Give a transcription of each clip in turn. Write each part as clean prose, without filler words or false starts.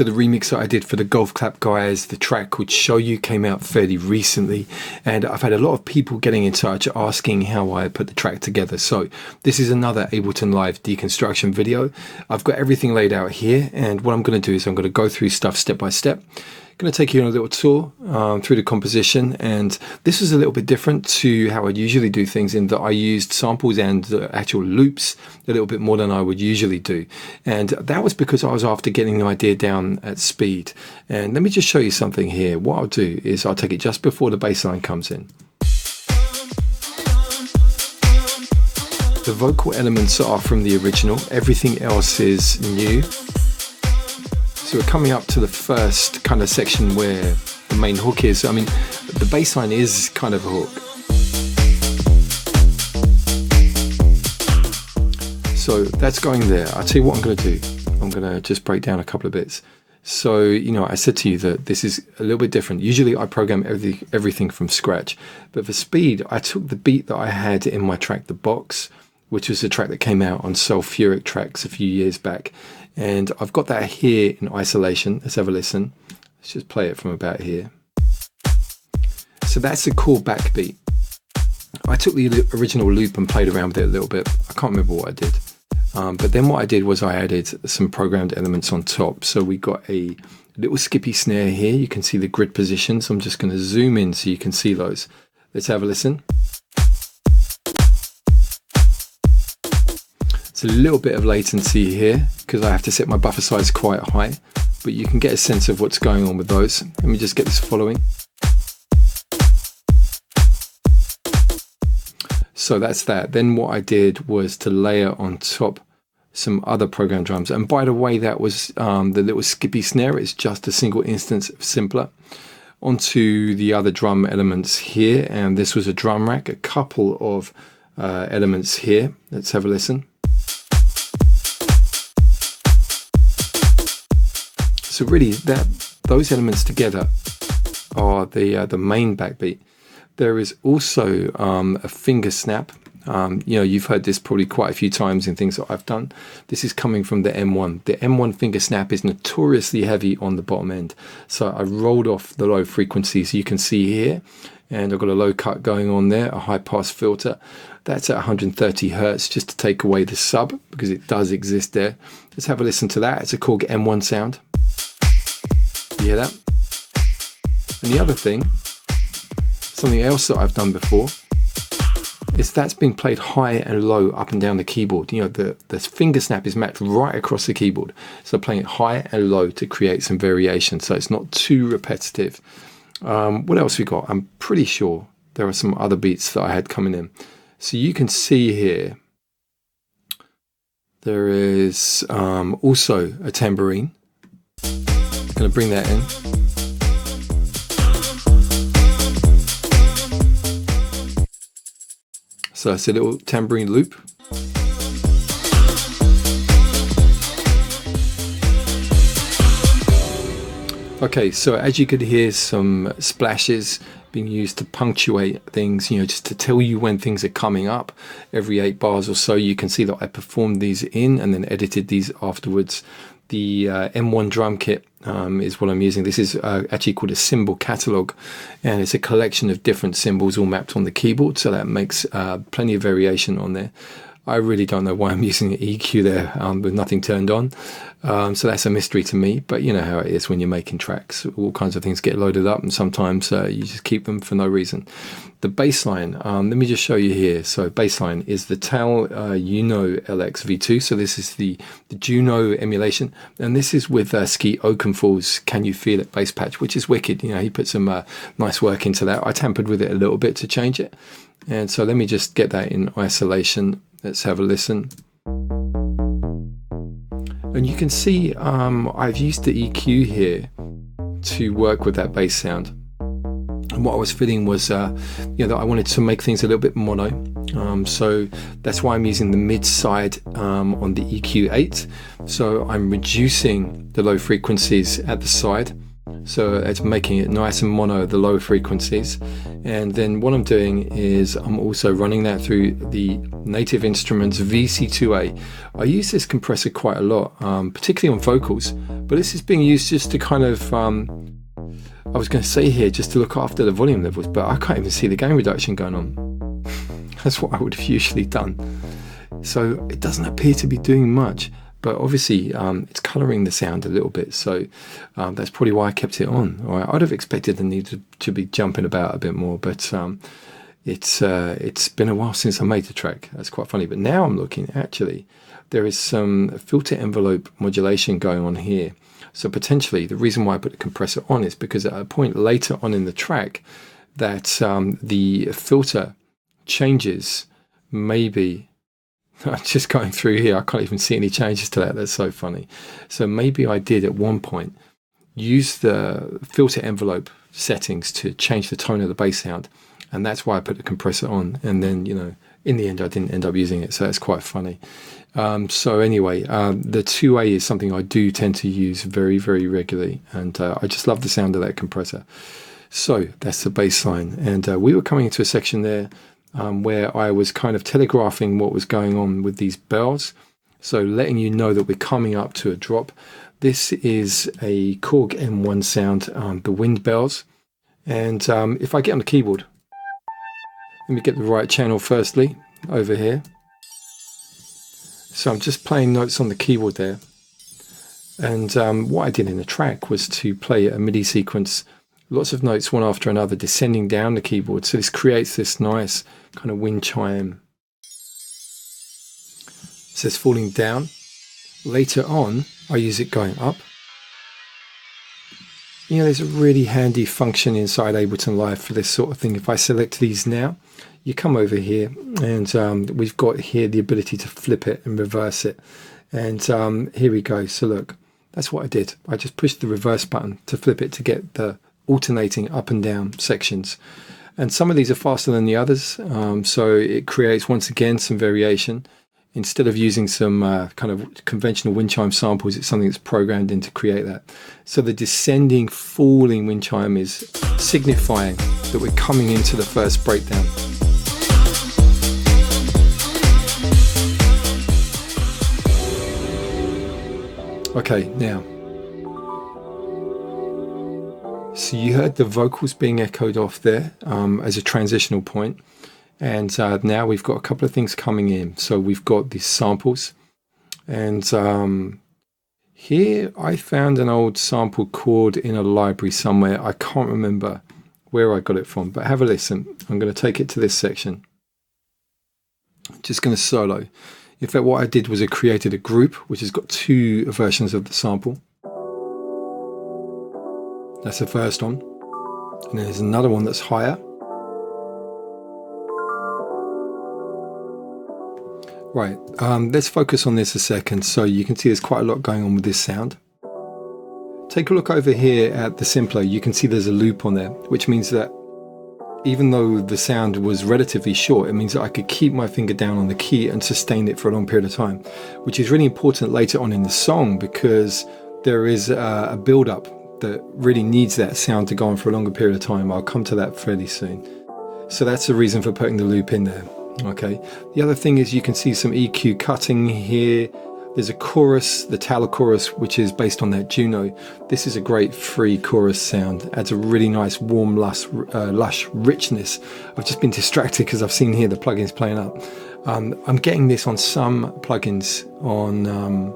So the remix that I did for the Golf Clap guys, the track called Show You, came out fairly recently, and I've had a lot of people getting in touch asking how I put the track together. So this is another Ableton Live deconstruction video. I've got everything laid out here, and what I'm going to do is I'm going to go through stuff step by step. Going to take you on a little tour through the composition, and this was a little bit different to how I'd usually do things, in that I used samples and actual loops a little bit more than I would usually do, and that was because I was after getting the idea down at speed. And let me just show you something here. What I'll do is I'll take it just before the bass line comes in. The vocal elements are from the original, everything else is new. So we're coming up to the first kind of section where the main hook is. I mean, the bass line is kind of a hook. So that's going there. I'll tell you what I'm going to do. I'm going to just break down a couple of bits. So, you know, I said to you that this is a little bit different. Usually I program everything from scratch. But for speed, I took the beat that I had in my track, The Box, which was a track that came out on Sulfuric Tracks a few years back. And I've got that here in isolation. Let's have a listen. Let's just play it from about here. So that's the core backbeat. I took the original loop and played around with it a little bit. I can't remember what I did. But then what I did was I added some programmed elements on top. So we got a little skippy snare here. You can see the grid positions. I'm just going to zoom in so you can see those. Let's have a listen. It's a little bit of latency here because I have to set my buffer size quite high, but you can get a sense of what's going on with those. Let me just get this following. So that's that. Then what I did was to layer on top some other program drums. And by the way, that was the little skippy snare. It's just a single instance of Simpler. Onto the other drum elements here. And this was a drum rack, a couple of elements here. Let's have a listen. So really, those elements together are the main backbeat. There is also a finger snap. You know, you've heard this probably quite a few times in things that I've done. This is coming from the M1. The M1 finger snap is notoriously heavy on the bottom end. So I rolled off the low frequencies you can see here, and I've got a low cut going on there, a high pass filter. That's at 130 Hertz just to take away the sub, because it does exist there. Let's have a listen to that. It's a Korg M1 sound. You hear that? And the other thing, something else that I've done before, is that's been played high and low up and down the keyboard. You know, the finger snap is mapped right across the keyboard. So playing it high and low to create some variation so it's not too repetitive. What else we got? I'm pretty sure there are some other beats that I had coming in. So you can see here, there is also a tambourine. Going to bring that in. So it's a little tambourine loop. Okay, so as you could hear, some splashes being used to punctuate things, you know, just to tell you when things are coming up. Every 8 bars or so, you can see that I performed these in and then edited these afterwards. The M1 drum kit is what I'm using. This is actually called a cymbal catalog, and it's a collection of different cymbals all mapped on the keyboard, so that makes plenty of variation on there. I really don't know why I'm using an EQ there with nothing turned on. So that's a mystery to me, but you know how it is when you're making tracks. All kinds of things get loaded up, and sometimes you just keep them for no reason. The bass line, let me just show you here. So bass line is the Tal Uno LX V2. So this is the Juno emulation, and this is with Skeet Oakenfall's Can You Feel It bass patch, which is wicked. You know, he put some nice work into that. I tampered with it a little bit to change it. And so let me just get that in isolation. Let's have a listen. And you can see I've used the EQ here to work with that bass sound. And what I was feeling was, you know, that I wanted to make things a little bit mono. So that's why I'm using the mid side on the EQ8. So I'm reducing the low frequencies at the side. So it's making it nice and mono, the low frequencies. And then what I'm doing is I'm also running that through the Native Instruments VC2A. I use this compressor quite a lot, particularly on vocals, But this is being used just to kind of, I was going to say here, just to look after the volume levels, but I can't even see the gain reduction going on. That's what I would have usually done. So it doesn't appear to be doing much, but obviously it's colouring the sound a little bit. So that's probably why I kept it on. All right, I'd have expected the need to be jumping about a bit more, but it's been a while since I made the track. That's quite funny. But now I'm looking, actually, there is some filter envelope modulation going on here. So potentially the reason why I put the compressor on is because at a point later on in the track that the filter changes, maybe, just going through here, I can't even see any changes to that. That's so funny. So maybe I did at one point use the filter envelope settings to change the tone of the bass sound. And that's why I put the compressor on. And then, you know, in the end, I didn't end up using it. So that's quite funny. So anyway, the 2A is something I do tend to use very, very regularly. And I just love the sound of that compressor. So that's the bass line. And we were coming into a section there where I was kind of telegraphing what was going on with these bells. So letting you know that we're coming up to a drop. This is a Korg M1 sound, the wind bells. And if I get on the keyboard, let me get the right channel firstly, over here. So I'm just playing notes on the keyboard there. And what I did in the track was to play a MIDI sequence, lots of notes one after another, descending down the keyboard. So this creates this nice kind of wind chime. It says falling down. Later on, I use it going up. You know, there's a really handy function inside Ableton Live for this sort of thing. If I select these now, you come over here and we've got here the ability to flip it and reverse it. And here we go. So look, that's what I did. I just pushed the reverse button to flip it to get the alternating up and down sections. And some of these are faster than the others. So it creates, once again, some variation. Instead of using some kind of conventional wind chime samples, it's something that's programmed in to create that. So the descending, falling wind chime is signifying that we're coming into the first breakdown. Okay, now, so you heard the vocals being echoed off there as a transitional point. And now we've got a couple of things coming in. So we've got these samples. And here I found an old sample chord in a library somewhere. I can't remember where I got it from, but have a listen. I'm going to take it to this section. Just going to solo. In fact, what I did was I created a group which has got two versions of the sample. That's the first one. And then there's another one that's higher. Right, let's focus on this a second. So you can see there's quite a lot going on with this sound. Take a look over here at the simpler. You can see there's a loop on there, which means that even though the sound was relatively short, it means that I could keep my finger down on the key and sustain it for a long period of time, which is really important later on in the song because there is a build-up that really needs that sound to go on for a longer period of time. I'll come to that fairly soon. So that's the reason for putting the loop in there. Okay, the other thing is you can see some EQ cutting here. There's a chorus, the Taylor chorus, which is based on that Juno. This is a great free chorus sound. Adds a really nice warm, lush richness. I've just been distracted because I've seen here the plugins playing up. I'm getting this on some plugins on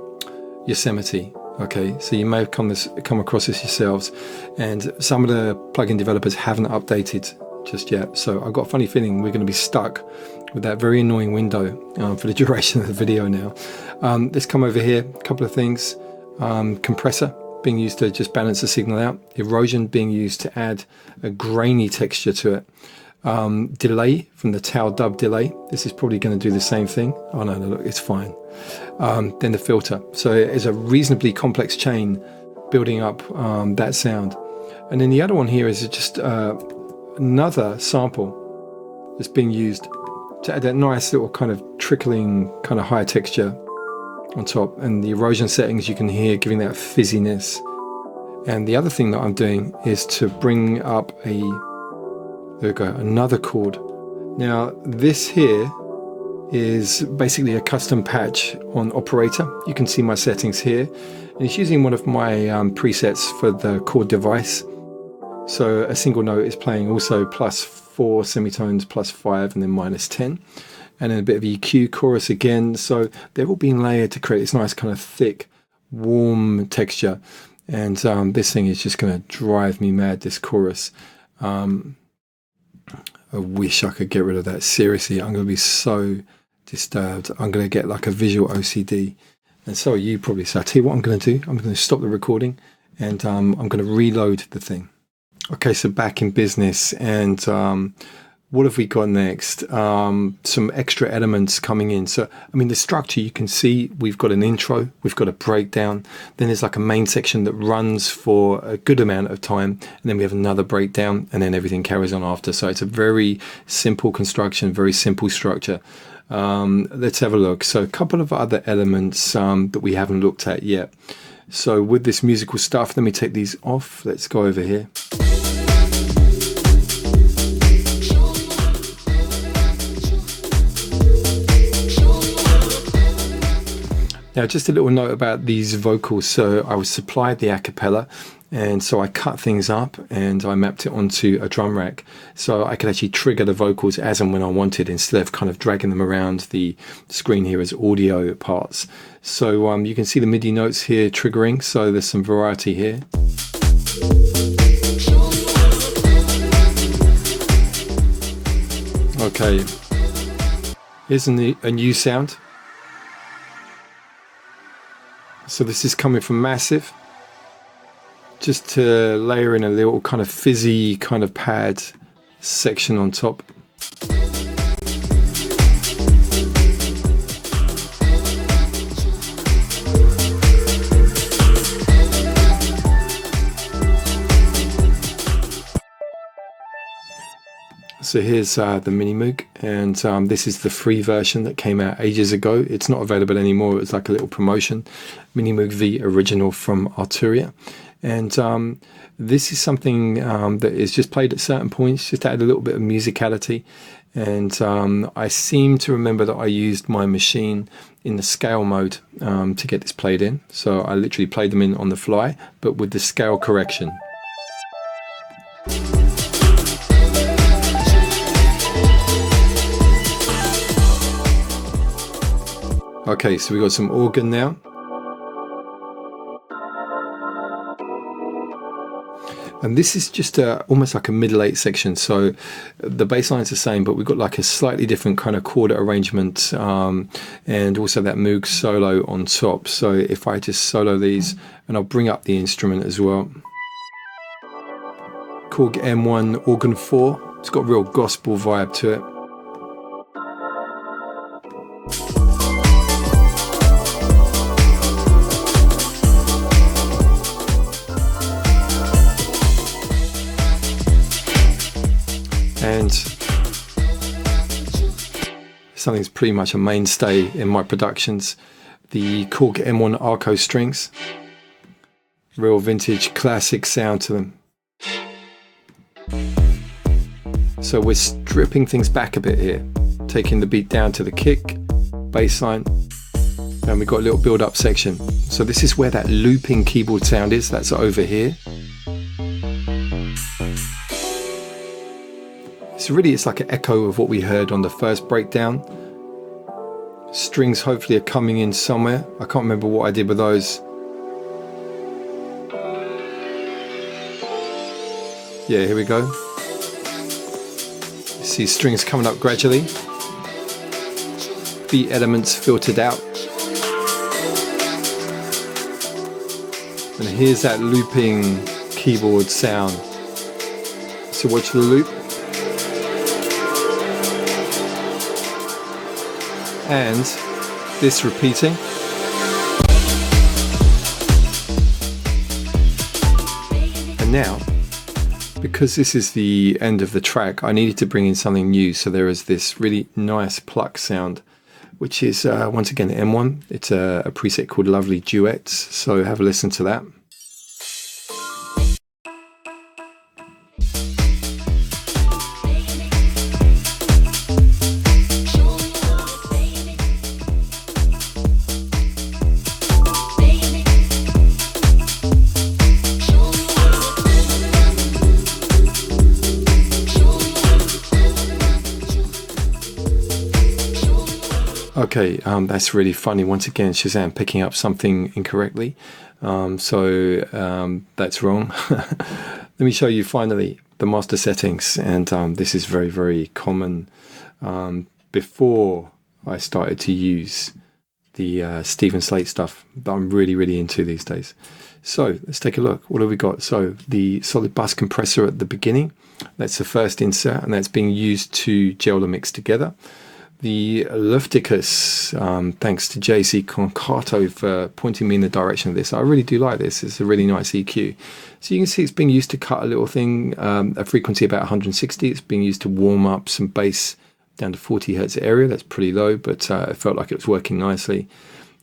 Yosemite. Okay, so you may have come across this yourselves, and some of the plugin developers haven't updated just yet. So I've got a funny feeling we're going to be stuck with that very annoying window for the duration of the video now. Let's come over here, a couple of things. Compressor being used to just balance the signal out. Erosion being used to add a grainy texture to it. Delay from the tail dub delay. This is probably going to do the same thing. Oh no, look, it's fine. Then the filter. So it's a reasonably complex chain building up that sound. And then the other one here is just another sample that's being used to add that nice little kind of trickling kind of higher texture on top, and the erosion settings you can hear giving that fizziness. And the other thing that I'm doing is to bring up another chord. Now this here is basically a custom patch on Operator. You can see my settings here, And it's using one of my presets for the chord device. So a single note is playing also +4 semitones, +5, and then -10. And then a bit of EQ, chorus again. So they're all being layered to create this nice kind of thick, warm texture. And this thing is just going to drive me mad, this chorus. I wish I could get rid of that. Seriously, I'm going to be so disturbed. I'm going to get like a visual OCD. And so are you probably. So I'll tell you what I'm going to do. I'm going to stop the recording and I'm going to reload the thing. Okay, so back in business. And what have we got next? Some extra elements coming in. So, I mean, the structure, you can see we've got an intro, we've got a breakdown, then there's like a main section that runs for a good amount of time, and then we have another breakdown, and then everything carries on after. So it's a very simple construction, very simple structure. Let's have a look. So a couple of other elements that we haven't looked at yet. So with this musical stuff, let me take these off. Let's go over here. Now, just a little note about these vocals. So I was supplied the a cappella, and so I cut things up and I mapped it onto a drum rack. So I could actually trigger the vocals as and when I wanted, instead of kind of dragging them around the screen here as audio parts. So you can see the MIDI notes here triggering, so there's some variety here. Okay, here's a new sound. So this is coming from Massive, just to layer in a little kind of fizzy kind of pad section on top. So here's the Mini Moog, and this is the free version that came out ages ago. It's not available anymore. It was like a little promotion. Mini Moog V original from Arturia. And this is something that is just played at certain points, just to add a little bit of musicality. And I seem to remember that I used my machine in the scale mode to get this played in. So I literally played them in on the fly, but with the scale correction. Okay, so we got some organ now. And this is just almost like a middle eight section. So the bass line's the same, but we've got like a slightly different kind of chord arrangement, and also that Moog solo on top. So if I just solo these, and I'll bring up the instrument as well. Korg M1 organ 4. It's got a real gospel vibe to it. And something's pretty much a mainstay in my productions, the Korg M1 Arco strings. Real vintage classic sound to them. So we're stripping things back a bit here, taking the beat down to the kick, bass line, and we've got a little build-up section. So this is where that looping keyboard sound is, that's over here. So really it's like an echo of what we heard on the first breakdown. Strings hopefully are coming in somewhere. I can't remember what I did with those. Yeah, here we go. You see strings coming up gradually. Beat elements filtered out. And here's that looping keyboard sound. So watch the loop. And this repeating. And now, because this is the end of the track, I needed to bring in something new. So there is this really nice pluck sound, which is once again M1. It's a preset called Lovely Duets. So have a listen to that. Okay, that's really funny. Once again, Shazam picking up something incorrectly. That's wrong. Let me show you finally the master settings. And this is very, very common before I started to use the Stephen Slate stuff that I'm really, really into these days. So let's take a look. What have we got? So the solid bus compressor at the beginning, that's the first insert, and that's being used to gel the mix together. The Lufticus, thanks to JC Concato for pointing me in the direction of this. I really do like this. It's a really nice EQ. So you can see it's being used to cut a little thing, a frequency about 160. It's being used to warm up some bass down to 40 hertz area. That's pretty low, but it felt like it was working nicely.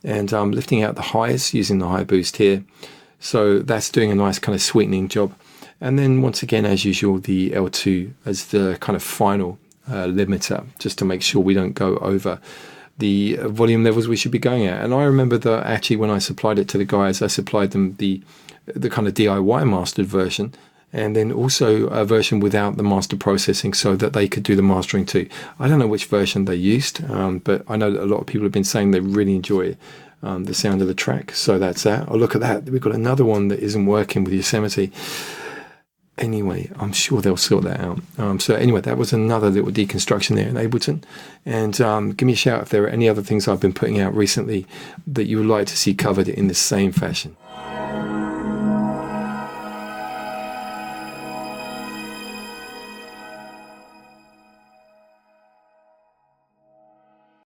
And lifting out the highs using the high boost here. So that's doing a nice kind of sweetening job. And then once again, as usual, the L2 as the kind of final limiter, just to make sure we don't go over the volume levels we should be going at. And I remember that actually when I supplied it to the guys, I supplied them the kind of DIY mastered version, and then also a version without the master processing so that they could do the mastering too. I don't know which version they used, but I know that a lot of people have been saying they really enjoy the sound of the track. So that's that. Oh, look at that. We've got another one that isn't working with Yosemite. Anyway, I'm sure they'll sort that out. So anyway, that was another little deconstruction there in Ableton. And give me a shout if there are any other things I've been putting out recently that you would like to see covered in the same fashion.